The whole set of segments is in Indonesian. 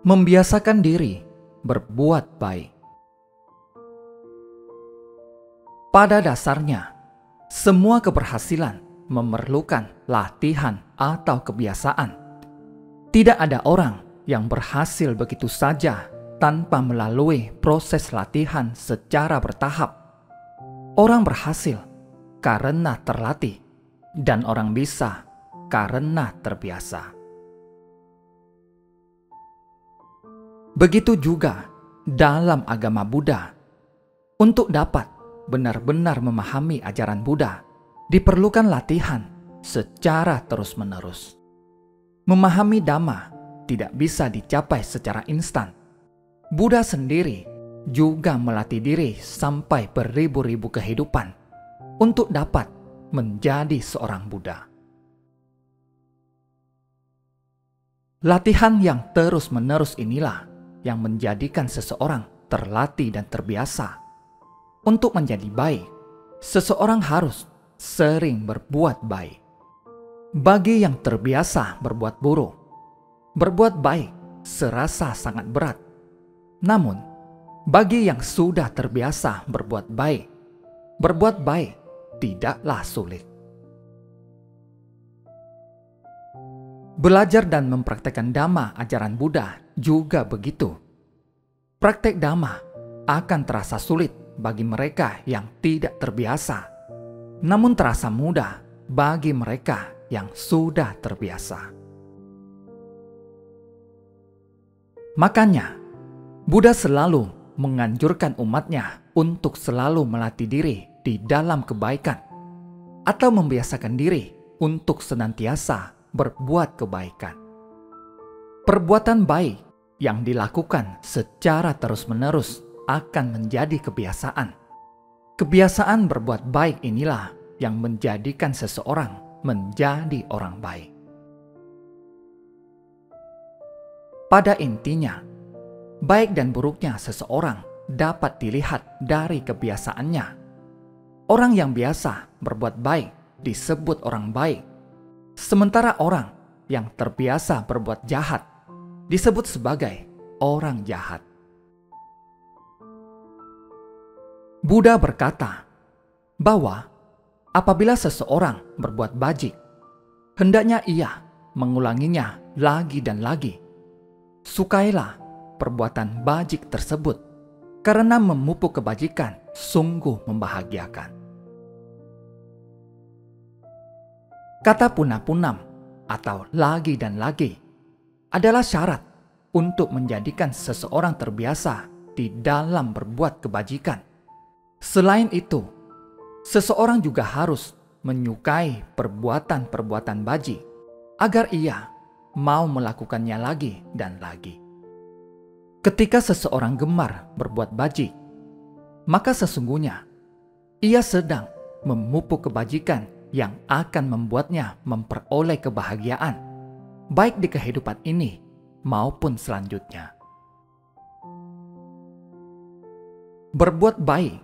Membiasakan diri berbuat baik. Pada dasarnya, semua keberhasilan memerlukan latihan atau kebiasaan. Tidak ada orang yang berhasil begitu saja tanpa melalui proses latihan secara bertahap. Orang berhasil karena terlatih, dan orang bisa karena terbiasa. Begitu juga dalam agama Buddha. Untuk dapat benar-benar memahami ajaran Buddha, diperlukan latihan secara terus-menerus. Memahami Dhamma tidak bisa dicapai secara instan. Buddha sendiri juga melatih diri sampai beribu-ribu kehidupan untuk dapat menjadi seorang Buddha. Latihan yang terus-menerus inilah yang menjadikan seseorang terlatih dan terbiasa. Untuk menjadi baik, seseorang harus sering berbuat baik. Bagi yang terbiasa berbuat buruk, berbuat baik serasa sangat berat. Namun, bagi yang sudah terbiasa berbuat baik tidaklah sulit. Belajar dan mempraktekkan Dhamma ajaran Buddha juga begitu. Praktek Dhamma akan terasa sulit bagi mereka yang tidak terbiasa, namun terasa mudah bagi mereka yang sudah terbiasa. Makanya, Buddha selalu menganjurkan umatnya untuk selalu melatih diri di dalam kebaikan atau membiasakan diri untuk senantiasa berbuat kebaikan. Perbuatan baik yang dilakukan secara terus-menerus akan menjadi kebiasaan. Kebiasaan berbuat baik inilah yang menjadikan seseorang menjadi orang baik. Pada intinya, baik dan buruknya seseorang dapat dilihat dari kebiasaannya. Orang yang biasa berbuat baik disebut orang baik, sementara orang yang terbiasa berbuat jahat disebut sebagai orang jahat. Buddha berkata bahwa apabila seseorang berbuat bajik, hendaknya ia mengulanginya lagi dan lagi. Sukailah perbuatan bajik tersebut, karena memupuk kebajikan sungguh membahagiakan. Kata punam-punam atau lagi dan lagi adalah syarat untuk menjadikan seseorang terbiasa di dalam berbuat kebajikan. Selain itu, seseorang juga harus menyukai perbuatan-perbuatan bajik agar ia mau melakukannya lagi dan lagi. Ketika seseorang gemar berbuat bajik, maka sesungguhnya ia sedang memupuk kebajikan yang akan membuatnya memperoleh kebahagiaan, baik di kehidupan ini maupun selanjutnya. Berbuat baik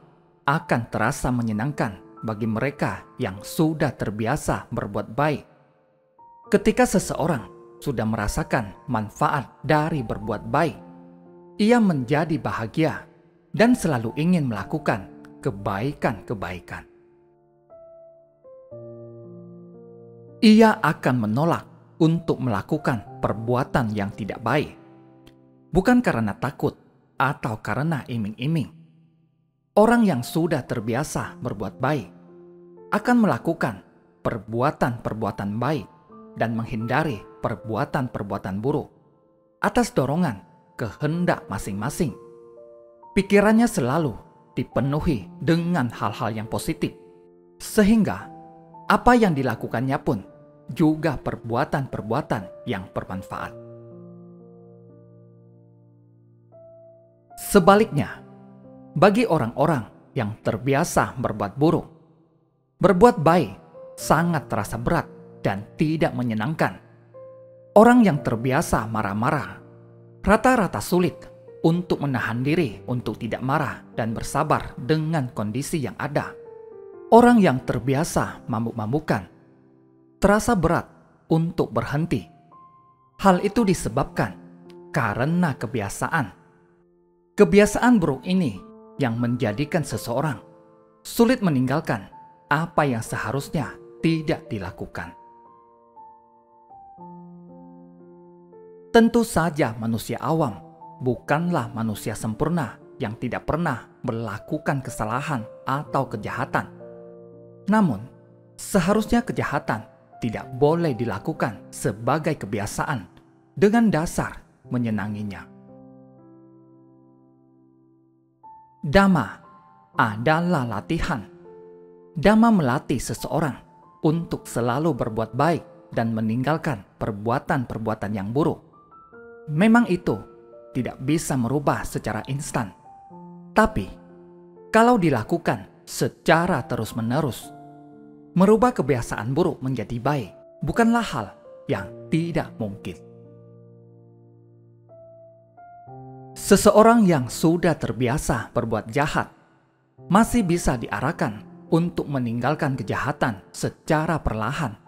akan terasa menyenangkan bagi mereka yang sudah terbiasa berbuat baik. Ketika seseorang sudah merasakan manfaat dari berbuat baik, ia menjadi bahagia dan selalu ingin melakukan kebaikan-kebaikan. Ia akan menolak untuk melakukan perbuatan yang tidak baik, bukan karena takut atau karena iming-iming. Orang yang sudah terbiasa berbuat baik akan melakukan perbuatan-perbuatan baik dan menghindari perbuatan-perbuatan buruk atas dorongan kehendak masing-masing. Pikirannya selalu dipenuhi dengan hal-hal yang positif, sehingga apa yang dilakukannya pun juga perbuatan-perbuatan yang bermanfaat. Sebaliknya, bagi orang-orang yang terbiasa berbuat buruk, berbuat baik sangat terasa berat dan tidak menyenangkan. Orang yang terbiasa marah-marah rata-rata sulit untuk menahan diri untuk tidak marah dan bersabar dengan kondisi yang ada. Orang yang terbiasa mabuk-mabukan terasa berat untuk berhenti. Hal itu disebabkan karena kebiasaan. Kebiasaan buruk ini yang menjadikan seseorang sulit meninggalkan apa yang seharusnya tidak dilakukan. Tentu saja manusia awam bukanlah manusia sempurna yang tidak pernah melakukan kesalahan atau kejahatan. Namun, seharusnya kejahatan tidak boleh dilakukan sebagai kebiasaan dengan dasar menyenanginya. Dhamma adalah latihan. Dhamma melatih seseorang untuk selalu berbuat baik dan meninggalkan perbuatan-perbuatan yang buruk. Memang itu tidak bisa merubah secara instan. Tapi, kalau dilakukan secara terus-menerus, merubah kebiasaan buruk menjadi baik bukanlah hal yang tidak mungkin. Seseorang yang sudah terbiasa berbuat jahat masih bisa diarahkan untuk meninggalkan kejahatan secara perlahan.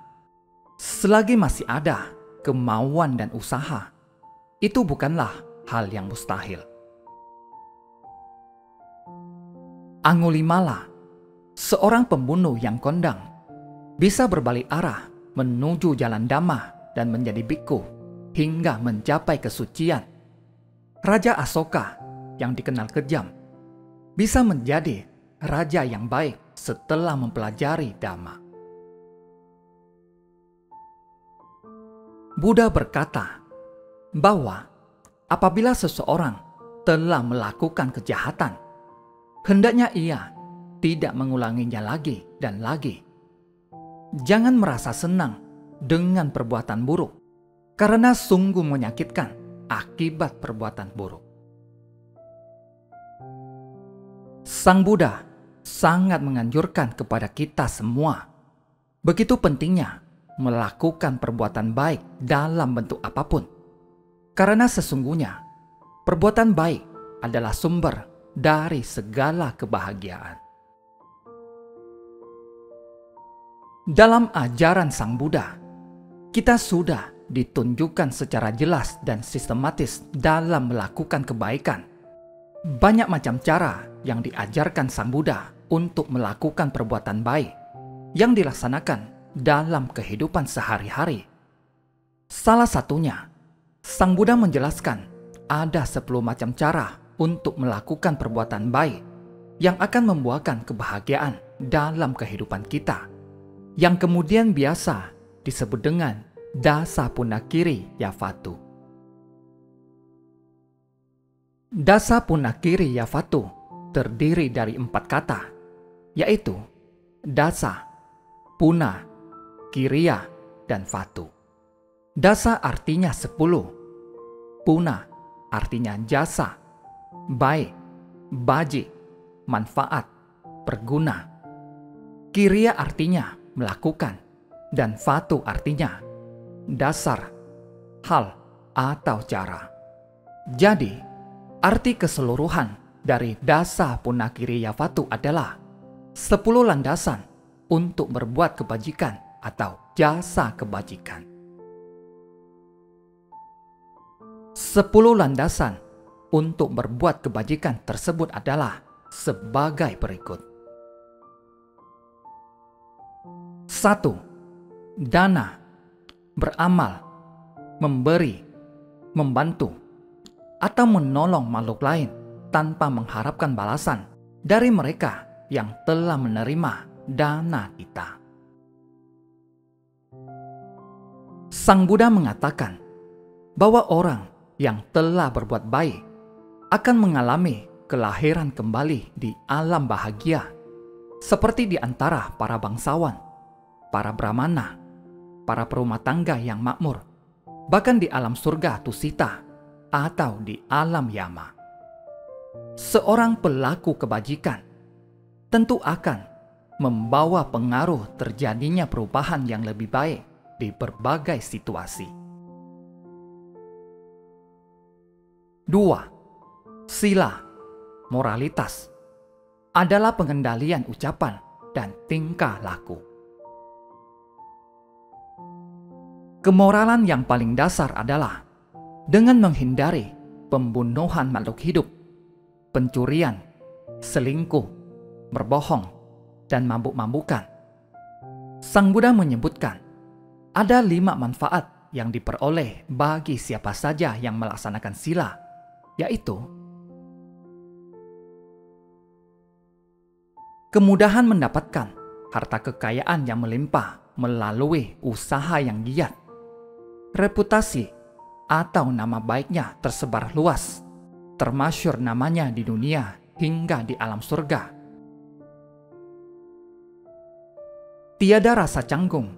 Selagi masih ada kemauan dan usaha, itu bukanlah hal yang mustahil. Angulimala, seorang pembunuh yang kondang, bisa berbalik arah menuju jalan Dhamma dan menjadi bhikkhu hingga mencapai kesucian. Raja Asoka yang dikenal kejam bisa menjadi raja yang baik setelah mempelajari Dhamma. Buddha berkata bahwa apabila seseorang telah melakukan kejahatan, hendaknya ia tidak mengulanginya lagi dan lagi. Jangan merasa senang dengan perbuatan buruk, karena sungguh menyakitkan akibat perbuatan buruk. Sang Buddha sangat menganjurkan kepada kita semua begitu pentingnya melakukan perbuatan baik dalam bentuk apapun, karena sesungguhnya perbuatan baik adalah sumber dari segala kebahagiaan. Dalam ajaran Sang Buddha, kita sudah ditunjukkan secara jelas dan sistematis dalam melakukan kebaikan. Banyak macam cara yang diajarkan Sang Buddha untuk melakukan perbuatan baik yang dilaksanakan dalam kehidupan sehari-hari. Salah satunya, Sang Buddha menjelaskan ada 10 macam cara untuk melakukan perbuatan baik yang akan membuahkan kebahagiaan dalam kehidupan kita, yang kemudian biasa disebut dengan Dasa Punakiri Yavatu. Dasa Punakiri Yavatu terdiri dari 4 kata, yaitu Dasa, Puna, Kiriya, dan Vatu. Dasa artinya 10, Puna artinya jasa, baik, baji, manfaat, berguna. Kiriya artinya melakukan, dan Vatu artinya dasar, hal, atau cara. Jadi, arti keseluruhan dari Dasa Punakiriya Vatu adalah 10 landasan untuk berbuat kebajikan atau jasa kebajikan. 10 landasan untuk berbuat kebajikan tersebut adalah sebagai berikut. 1. Dana, beramal, memberi, membantu, atau menolong makhluk lain tanpa mengharapkan balasan dari mereka yang telah menerima dana kita. Sang Buddha mengatakan bahwa orang yang telah berbuat baik akan mengalami kelahiran kembali di alam bahagia, seperti di antara para bangsawan, para brahmana, para perumah tangga yang makmur, bahkan di alam surga Tusita atau di alam Yama. Seorang pelaku kebajikan tentu akan membawa pengaruh terjadinya perubahan yang lebih baik di berbagai situasi. 2. Sila, moralitas, adalah pengendalian ucapan dan tingkah laku. Kemoralan yang paling dasar adalah dengan menghindari pembunuhan makhluk hidup, pencurian, selingkuh, berbohong, dan mabuk-mabukan. Sang Buddha menyebutkan ada 5 manfaat yang diperoleh bagi siapa saja yang melaksanakan sila, yaitu kemudahan mendapatkan harta kekayaan yang melimpah melalui usaha yang giat, reputasi atau nama baiknya tersebar luas, termasyhur namanya di dunia hingga di alam surga. Tiada rasa canggung,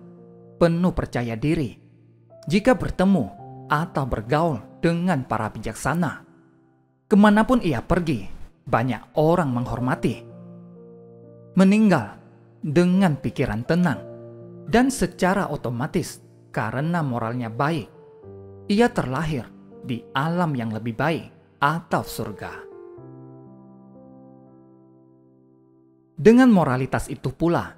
penuh percaya diri jika bertemu atau bergaul dengan para bijaksana. Kemanapun ia pergi, banyak orang menghormati. Meninggal dengan pikiran tenang dan secara otomatis karena moralnya baik, ia terlahir di alam yang lebih baik atau surga. Dengan moralitas itu pula,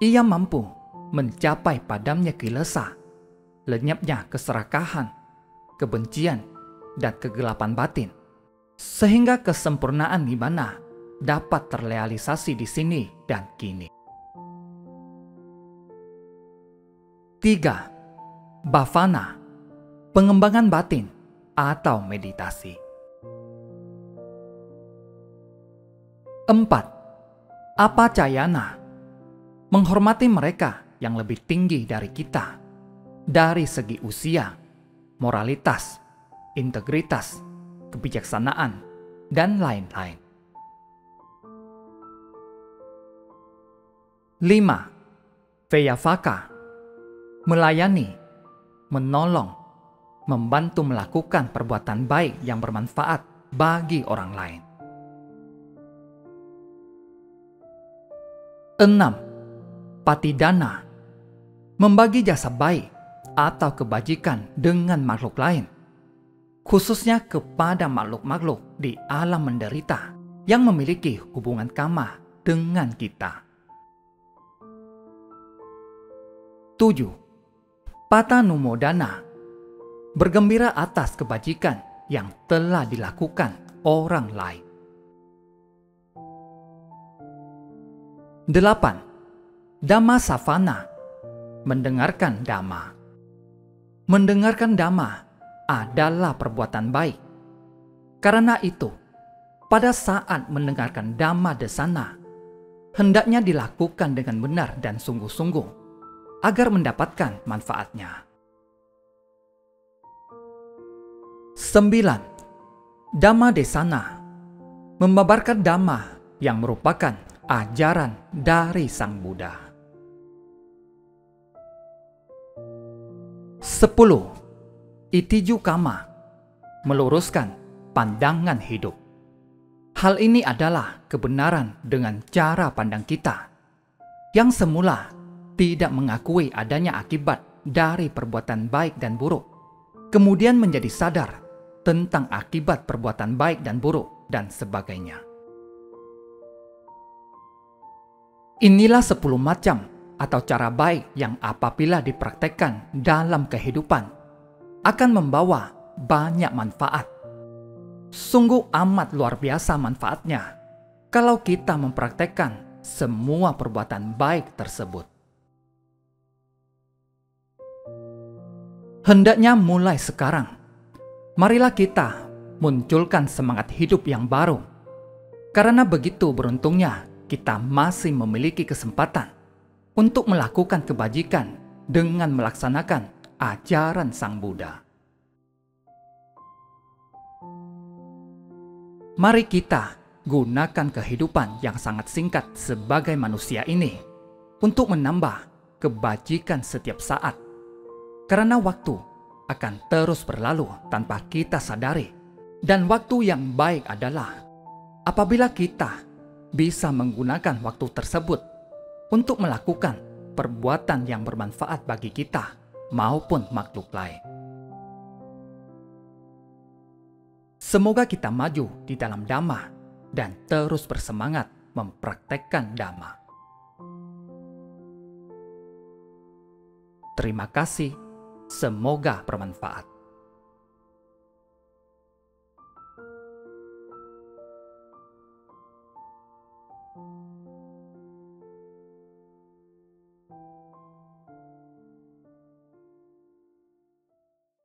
ia mampu mencapai padamnya kilesa, lenyapnya keserakahan, kebencian, dan kegelapan batin, sehingga kesempurnaan nibbana dapat terrealisasi di sini dan kini. 3. Bhavana, pengembangan batin atau meditasi. 4. Apacayana, menghormati mereka yang lebih tinggi dari kita dari segi usia, moralitas, integritas, kebijaksanaan, dan lain-lain. 5. Veyavaka, melayani, menolong, membantu melakukan perbuatan baik yang bermanfaat bagi orang lain. 6. Patidana, membagi jasa baik atau kebajikan dengan makhluk lain, khususnya kepada makhluk-makhluk di alam menderita yang memiliki hubungan karma dengan kita. 7. Patanumodana, bergembira atas kebajikan yang telah dilakukan orang lain. 8. Dhammasavana, mendengarkan Dhamma. Mendengarkan Dhamma adalah perbuatan baik. Karena itu, pada saat mendengarkan Dhamma desana, hendaknya dilakukan dengan benar dan sungguh-sungguh agar mendapatkan manfaatnya. 9. Dhamma desana, membabarkan Dhamma yang merupakan ajaran dari Sang Buddha. 10. Itiju kama, meluruskan pandangan hidup. Hal ini adalah kebenaran dengan cara pandang kita, yang semula tidak mengakui adanya akibat dari perbuatan baik dan buruk, kemudian menjadi sadar tentang akibat perbuatan baik dan buruk, dan sebagainya. Inilah 10 macam atau cara baik yang apabila dipraktekkan dalam kehidupan akan membawa banyak manfaat. Sungguh amat luar biasa manfaatnya kalau kita mempraktekkan semua perbuatan baik tersebut. Hendaknya mulai sekarang, marilah kita munculkan semangat hidup yang baru, karena begitu beruntungnya kita masih memiliki kesempatan untuk melakukan kebajikan dengan melaksanakan ajaran Sang Buddha. Mari kita gunakan kehidupan yang sangat singkat sebagai manusia ini untuk menambah kebajikan setiap saat, karena waktu akan terus berlalu tanpa kita sadari, dan waktu yang baik adalah apabila kita bisa menggunakan waktu tersebut untuk melakukan perbuatan yang bermanfaat bagi kita maupun makhluk lain. Semoga kita maju di dalam Dhamma dan terus bersemangat mempraktekkan Dhamma. Terima kasih, semoga bermanfaat.